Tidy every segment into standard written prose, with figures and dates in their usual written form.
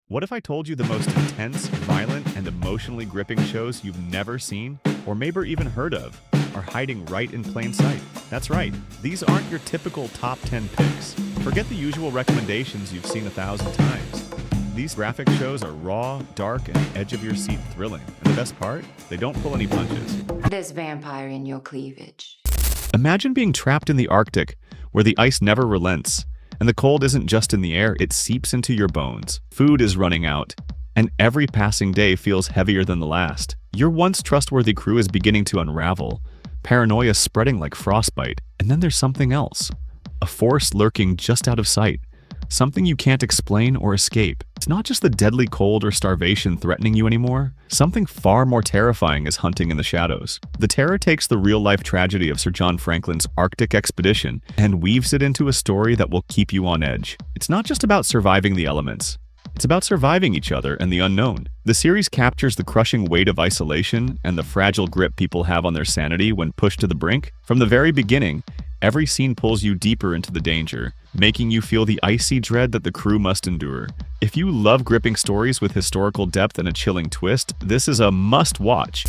What if I told you the most intense, violent, and emotionally gripping shows you've never seen, or maybe even heard of, are hiding right in plain sight? That's right, these aren't your typical top 10 picks. Forget the usual recommendations you've seen 1,000 times. These graphic shows are raw, dark, and edge-of-your-seat thrilling. And the best part? They don't pull any punches. There's vampire in your cleavage. Imagine being trapped in the Arctic, where the ice never relents. And the cold isn't just in the air, it seeps into your bones. Food is running out, and every passing day feels heavier than the last. Your once trustworthy crew is beginning to unravel, paranoia spreading like frostbite. And then there's something else. A force lurking just out of sight. Something you can't explain or escape. It's not just the deadly cold or starvation threatening you anymore. Something far more terrifying is hunting in the shadows. The terror takes the real-life tragedy of Sir John Franklin's Arctic expedition and weaves it into a story that will keep you on edge. It's not just about surviving the elements. It's about surviving each other and the unknown. The series captures the crushing weight of isolation and the fragile grip people have on their sanity when pushed to the brink. From the very beginning, every scene pulls you deeper into the danger, making you feel the icy dread that the crew must endure. If you love gripping stories with historical depth and a chilling twist, this is a must-watch.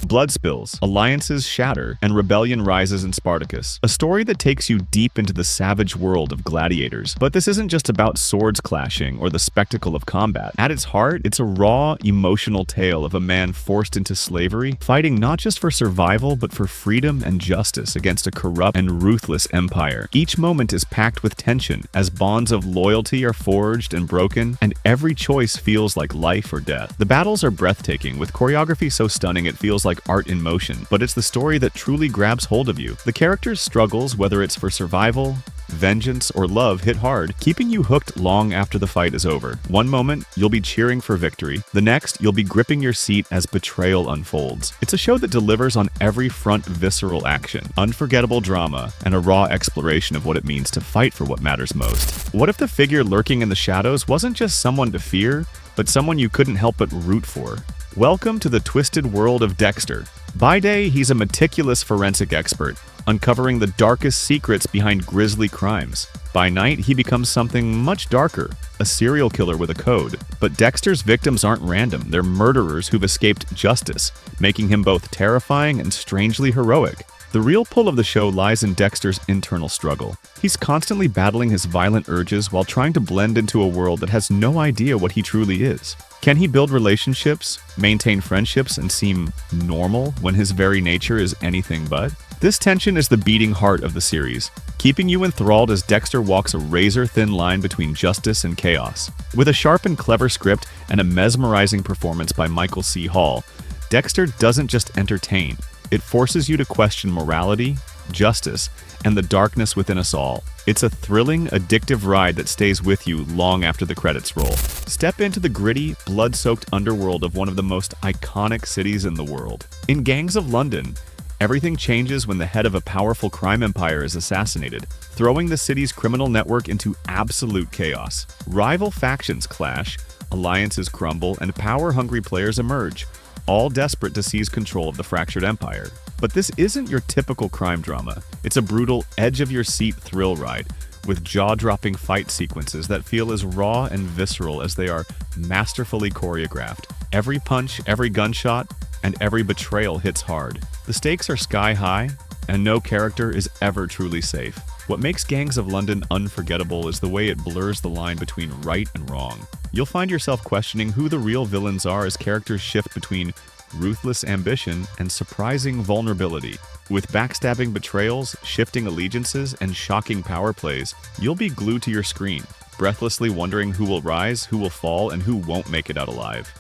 Blood spills, alliances shatter, and rebellion rises in Spartacus. A story that takes you deep into the savage world of gladiators. But this isn't just about swords clashing or the spectacle of combat. At its heart, it's a raw, emotional tale of a man forced into slavery, fighting not just for survival, but for freedom and justice against a corrupt and ruthless empire. Each moment is packed with tension, as bonds of loyalty are forged and broken, and every choice feels like life or death. The battles are breathtaking, with choreography so stunning it feels like art in motion, but it's the story that truly grabs hold of you. The characters' struggles, whether it's for survival, vengeance, or love, hit hard, keeping you hooked long after the fight is over. One moment, you'll be cheering for victory. The next, you'll be gripping your seat as betrayal unfolds. It's a show that delivers on every front: visceral action, unforgettable drama, and a raw exploration of what it means to fight for what matters most. What if the figure lurking in the shadows wasn't just someone to fear, but someone you couldn't help but root for? Welcome to the twisted world of Dexter. By day, he's a meticulous forensic expert, uncovering the darkest secrets behind grisly crimes. By night, he becomes something much darker, a serial killer with a code. But Dexter's victims aren't random, they're murderers who've escaped justice, making him both terrifying and strangely heroic. The real pull of the show lies in Dexter's internal struggle. He's constantly battling his violent urges while trying to blend into a world that has no idea what he truly is. Can he build relationships, maintain friendships, and seem normal when his very nature is anything but? This tension is the beating heart of the series, keeping you enthralled as Dexter walks a razor-thin line between justice and chaos. With a sharp and clever script and a mesmerizing performance by Michael C. Hall, Dexter doesn't just entertain, it forces you to question morality, justice, and the darkness within us all. It's a thrilling, addictive ride that stays with you long after the credits roll. Step into the gritty, blood-soaked underworld of one of the most iconic cities in the world. In Gangs of London, everything changes when the head of a powerful crime empire is assassinated, throwing the city's criminal network into absolute chaos. Rival factions clash, alliances crumble, and power-hungry players emerge, all desperate to seize control of the fractured empire. But this isn't your typical crime drama. It's a brutal, edge-of-your-seat thrill ride, with jaw-dropping fight sequences that feel as raw and visceral as they are masterfully choreographed. Every punch, every gunshot, and every betrayal hits hard. The stakes are sky-high, and no character is ever truly safe. What makes Gangs of London unforgettable is the way it blurs the line between right and wrong. You'll find yourself questioning who the real villains are as characters shift between ruthless ambition and surprising vulnerability. With backstabbing betrayals, shifting allegiances, and shocking power plays, you'll be glued to your screen, breathlessly wondering who will rise, who will fall, and who won't make it out alive.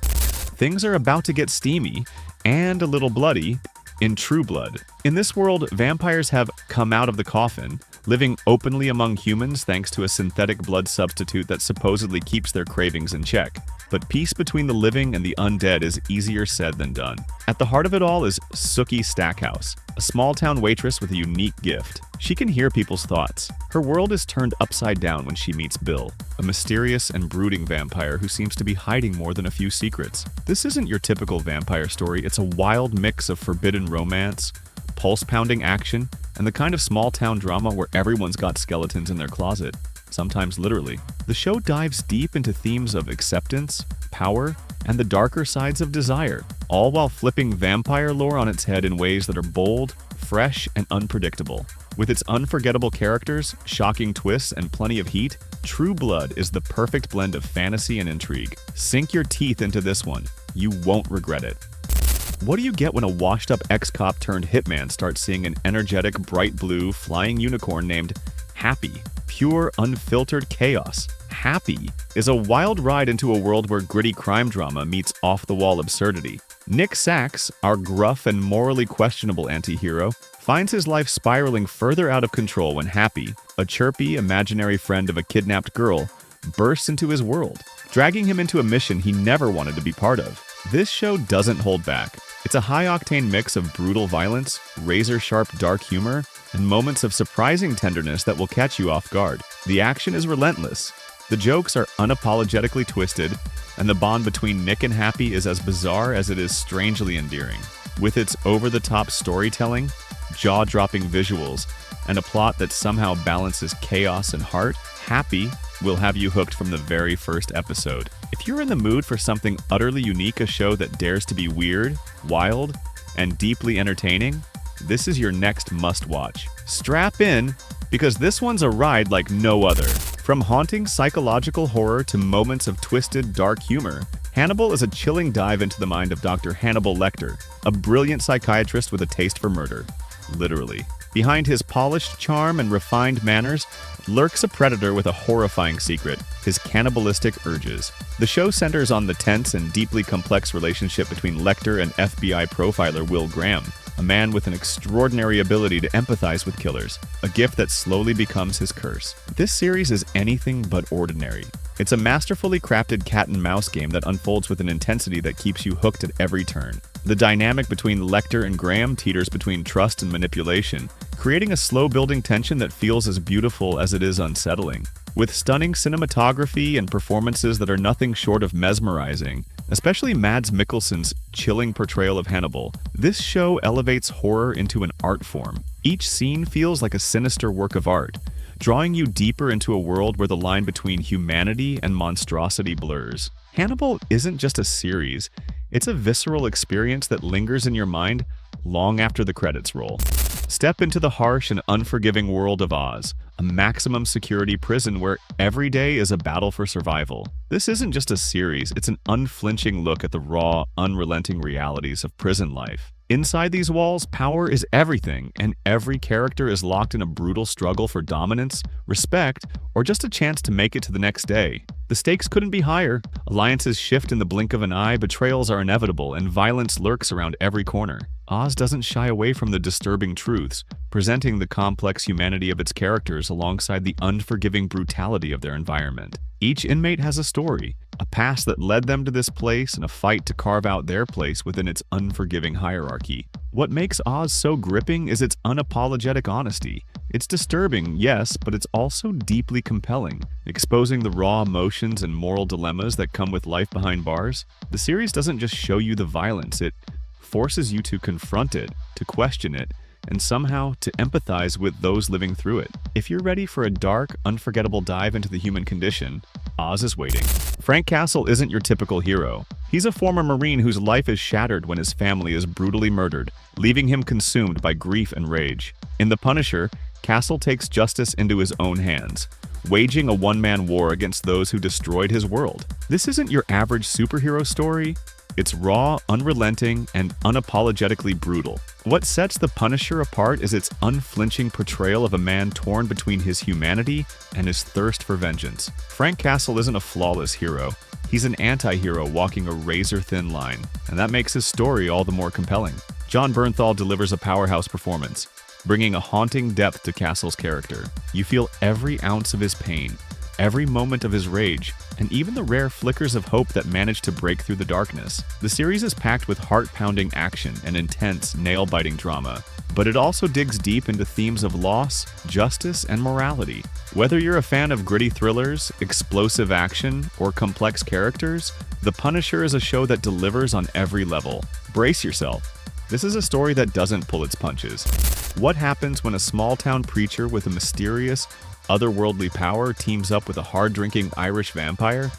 Things are about to get steamy and a little bloody in True Blood. In this world, vampires have come out of the coffin, living openly among humans thanks to a synthetic blood substitute that supposedly keeps their cravings in check. But peace between the living and the undead is easier said than done. At the heart of it all is Sookie Stackhouse, a small-town waitress with a unique gift. She can hear people's thoughts. Her world is turned upside down when she meets Bill, a mysterious and brooding vampire who seems to be hiding more than a few secrets. This isn't your typical vampire story, it's a wild mix of forbidden romance, pulse-pounding action, and the kind of small-town drama where everyone's got skeletons in their closet. sometimes literally. The show dives deep into themes of acceptance, power, and the darker sides of desire, all while flipping vampire lore on its head in ways that are bold, fresh, and unpredictable. With its unforgettable characters, shocking twists, and plenty of heat, True Blood is the perfect blend of fantasy and intrigue. Sink your teeth into this one. You won't regret it. What do you get when a washed-up ex-cop turned hitman starts seeing an energetic, bright blue, flying unicorn named Happy? Pure, unfiltered chaos. Happy is a wild ride into a world where gritty crime drama meets off-the-wall absurdity. Nick Sachs, our gruff and morally questionable anti-hero, finds his life spiraling further out of control when Happy, a chirpy, imaginary friend of a kidnapped girl, bursts into his world, dragging him into a mission he never wanted to be part of. This show doesn't hold back. It's a high-octane mix of brutal violence, razor-sharp dark humor, and moments of surprising tenderness that will catch you off guard. The action is relentless. The jokes are unapologetically twisted, and the bond between Nick and Happy is as bizarre as it is strangely endearing. With its over-the-top storytelling, jaw-dropping visuals, and a plot that somehow balances chaos and heart, Happy will have you hooked from the very first episode. If you're in the mood for something utterly unique, a show that dares to be weird, wild, and deeply entertaining, this is your next must-watch. Strap in, because this one's a ride like no other. From haunting psychological horror to moments of twisted, dark humor, Hannibal is a chilling dive into the mind of Dr. Hannibal Lecter, a brilliant psychiatrist with a taste for murder. Literally. Behind his polished charm and refined manners lurks a predator with a horrifying secret, his cannibalistic urges. The show centers on the tense and deeply complex relationship between Lecter and FBI profiler Will Graham, a man with an extraordinary ability to empathize with killers, a gift that slowly becomes his curse. This series is anything but ordinary. It's a masterfully crafted cat-and-mouse game that unfolds with an intensity that keeps you hooked at every turn. The dynamic between Lecter and Graham teeters between trust and manipulation, creating a slow-building tension that feels as beautiful as it is unsettling. With stunning cinematography and performances that are nothing short of mesmerizing, especially Mads Mikkelsen's chilling portrayal of Hannibal, this show elevates horror into an art form. Each scene feels like a sinister work of art, drawing you deeper into a world where the line between humanity and monstrosity blurs. Hannibal isn't just a series, it's a visceral experience that lingers in your mind long after the credits roll. Step into the harsh and unforgiving world of Oz, a maximum security prison where every day is a battle for survival. This isn't just a series, it's an unflinching look at the raw, unrelenting realities of prison life. Inside these walls, power is everything, and every character is locked in a brutal struggle for dominance, respect, or just a chance to make it to the next day. The stakes couldn't be higher. Alliances shift in the blink of an eye, betrayals are inevitable, and violence lurks around every corner. Oz doesn't shy away from the disturbing truths, presenting the complex humanity of its characters alongside the unforgiving brutality of their environment. Each inmate has a story, a past that led them to this place and a fight to carve out their place within its unforgiving hierarchy. What makes Oz so gripping is its unapologetic honesty. It's disturbing, yes, but it's also deeply compelling, exposing the raw emotions and moral dilemmas that come with life behind bars. The series doesn't just show you the violence, it forces you to confront it, to question it, and somehow to empathize with those living through it. If you're ready for a dark, unforgettable dive into the human condition, Oz is waiting. Frank Castle isn't your typical hero. He's a former Marine whose life is shattered when his family is brutally murdered, leaving him consumed by grief and rage. In The Punisher, Castle takes justice into his own hands, waging a one-man war against those who destroyed his world. This isn't your average superhero story. It's raw, unrelenting, and unapologetically brutal. What sets The Punisher apart is its unflinching portrayal of a man torn between his humanity and his thirst for vengeance. Frank Castle isn't a flawless hero. He's an anti-hero walking a razor-thin line, and that makes his story all the more compelling. Jon Bernthal delivers a powerhouse performance, bringing a haunting depth to Castle's character. You feel every ounce of his pain, every moment of his rage, and even the rare flickers of hope that manage to break through the darkness. The series is packed with heart-pounding action and intense, nail-biting drama, but it also digs deep into themes of loss, justice, and morality. Whether you're a fan of gritty thrillers, explosive action, or complex characters, The Punisher is a show that delivers on every level. Brace yourself. This is a story that doesn't pull its punches. What happens when a small-town preacher with a mysterious, otherworldly power teams up with a hard-drinking Irish vampire,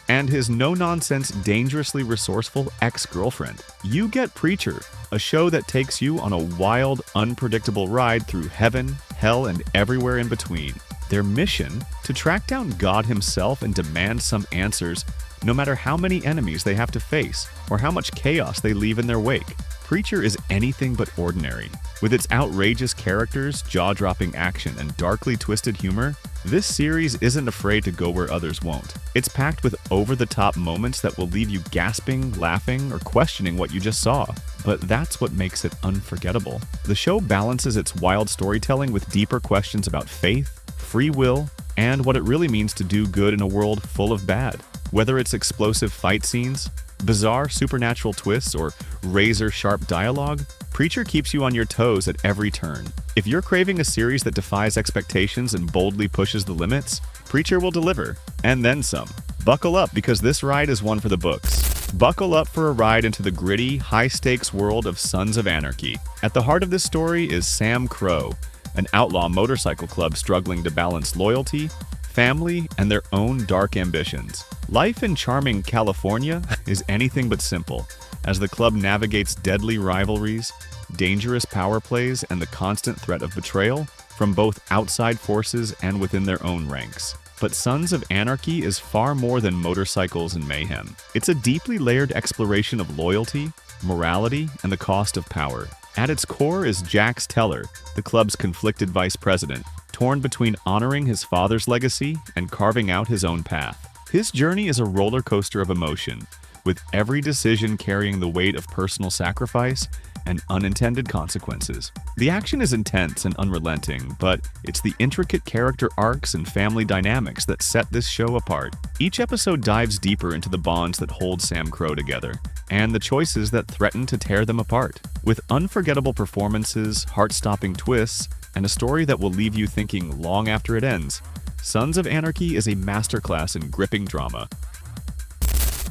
and his no-nonsense, dangerously resourceful ex-girlfriend. You get Preacher, a show that takes you on a wild, unpredictable ride through heaven, hell, and everywhere in between. Their mission? To track down God himself and demand some answers, no matter how many enemies they have to face or how much chaos they leave in their wake. Preacher is anything but ordinary. With its outrageous characters, jaw-dropping action, and darkly twisted humor, this series isn't afraid to go where others won't. It's packed with over-the-top moments that will leave you gasping, laughing, or questioning what you just saw. But that's what makes it unforgettable. The show balances its wild storytelling with deeper questions about faith, free will, and what it really means to do good in a world full of bad. Whether it's explosive fight scenes, bizarre supernatural twists, or razor-sharp dialogue, Preacher keeps you on your toes at every turn. If you're craving a series that defies expectations and boldly pushes the limits, Preacher will deliver, and then some. Buckle up, because this ride is one for the books. Buckle up for a ride into the gritty, high-stakes world of Sons of Anarchy. At the heart of this story is Sam Crow, an outlaw motorcycle club struggling to balance loyalty, family, and their own dark ambitions. Life in charming California is anything but simple, as the club navigates deadly rivalries, dangerous power plays, and the constant threat of betrayal from both outside forces and within their own ranks. But Sons of Anarchy is far more than motorcycles and mayhem. It's a deeply layered exploration of loyalty, morality, and the cost of power. At its core is Jax Teller, the club's conflicted vice president, torn between honoring his father's legacy and carving out his own path. His journey is a roller coaster of emotion, with every decision carrying the weight of personal sacrifice and unintended consequences. The action is intense and unrelenting, but it's the intricate character arcs and family dynamics that set this show apart. Each episode dives deeper into the bonds that hold Sam Crow together, and the choices that threaten to tear them apart. With unforgettable performances, heart-stopping twists, and a story that will leave you thinking long after it ends, Sons of Anarchy is a masterclass in gripping drama.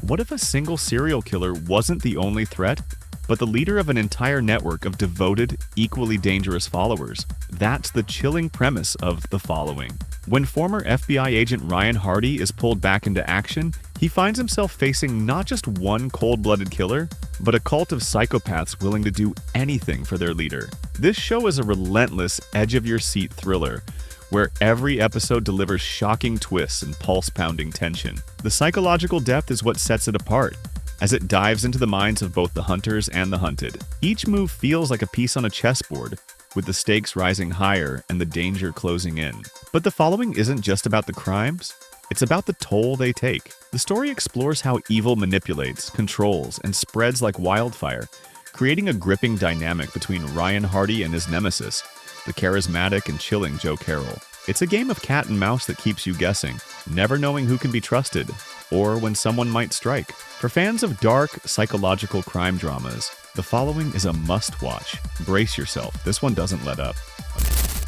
What if a single serial killer wasn't the only threat, but the leader of an entire network of devoted, equally dangerous followers? That's the chilling premise of The Following. When former FBI agent Ryan Hardy is pulled back into action, he finds himself facing not just one cold-blooded killer, but a cult of psychopaths willing to do anything for their leader. This show is a relentless, edge-of-your-seat thriller, where every episode delivers shocking twists and pulse-pounding tension. The psychological depth is what sets it apart, as it dives into the minds of both the hunters and the hunted. Each move feels like a piece on a chessboard, with the stakes rising higher and the danger closing in. But The Following isn't just about the crimes, it's about the toll they take. The story explores how evil manipulates, controls, and spreads like wildfire, creating a gripping dynamic between Ryan Hardy and his nemesis, the charismatic and chilling Joe Carroll. It's a game of cat and mouse that keeps you guessing, never knowing who can be trusted, or when someone might strike. For fans of dark, psychological crime dramas, The Following is a must-watch. Brace yourself, this one doesn't let up.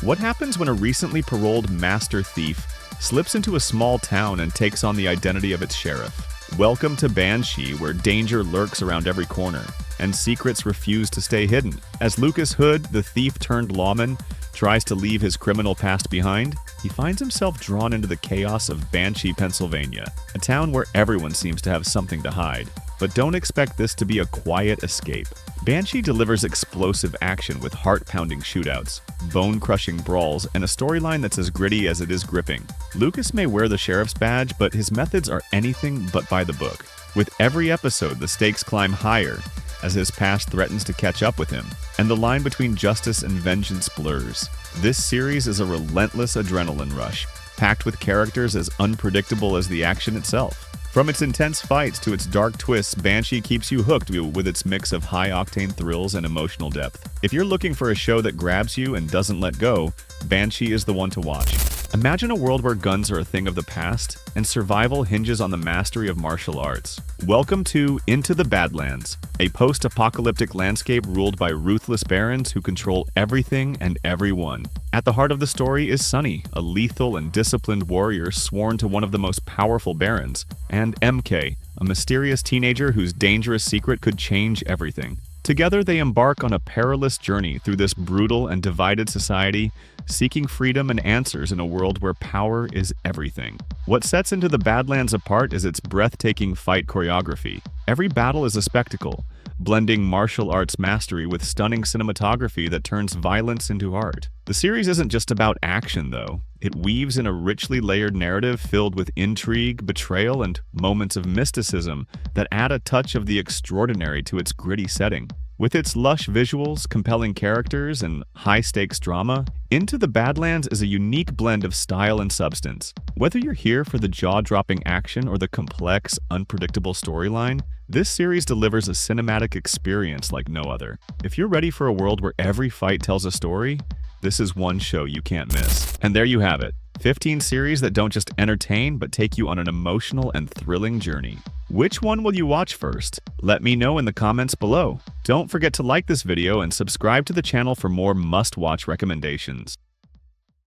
What happens when a recently paroled master thief slips into a small town and takes on the identity of its sheriff? Welcome to Banshee, where danger lurks around every corner, and secrets refuse to stay hidden. As Lucas Hood, the thief-turned-lawman, tries to leave his criminal past behind, he finds himself drawn into the chaos of Banshee, Pennsylvania, a town where everyone seems to have something to hide. But don't expect this to be a quiet escape. Banshee delivers explosive action with heart-pounding shootouts, bone-crushing brawls, and a storyline that's as gritty as it is gripping. Lucas may wear the sheriff's badge, but his methods are anything but by the book. With every episode, the stakes climb higher, as his past threatens to catch up with him, and the line between justice and vengeance blurs. This series is a relentless adrenaline rush, packed with characters as unpredictable as the action itself. From its intense fights to its dark twists, Banshee keeps you hooked with its mix of high-octane thrills and emotional depth. If you're looking for a show that grabs you and doesn't let go, Banshee is the one to watch. Imagine a world where guns are a thing of the past, and survival hinges on the mastery of martial arts. Welcome to Into the Badlands, a post-apocalyptic landscape ruled by ruthless barons who control everything and everyone. At the heart of the story is Sunny, a lethal and disciplined warrior sworn to one of the most powerful barons, and MK, a mysterious teenager whose dangerous secret could change everything. Together, they embark on a perilous journey through this brutal and divided society, seeking freedom and answers in a world where power is everything. What sets Into the Badlands apart is its breathtaking fight choreography. Every battle is a spectacle, blending martial arts mastery with stunning cinematography that turns violence into art. The series isn't just about action, though. It weaves in a richly layered narrative filled with intrigue, betrayal, and moments of mysticism that add a touch of the extraordinary to its gritty setting. With its lush visuals, compelling characters, and high-stakes drama, Into the Badlands is a unique blend of style and substance. Whether you're here for the jaw-dropping action or the complex, unpredictable storyline, this series delivers a cinematic experience like no other. If you're ready for a world where every fight tells a story, this is one show you can't miss. And there you have it. 15 series that don't just entertain, but take you on an emotional and thrilling journey. Which one will you watch first? Let me know in the comments below. Don't forget to like this video and subscribe to the channel for more must-watch recommendations.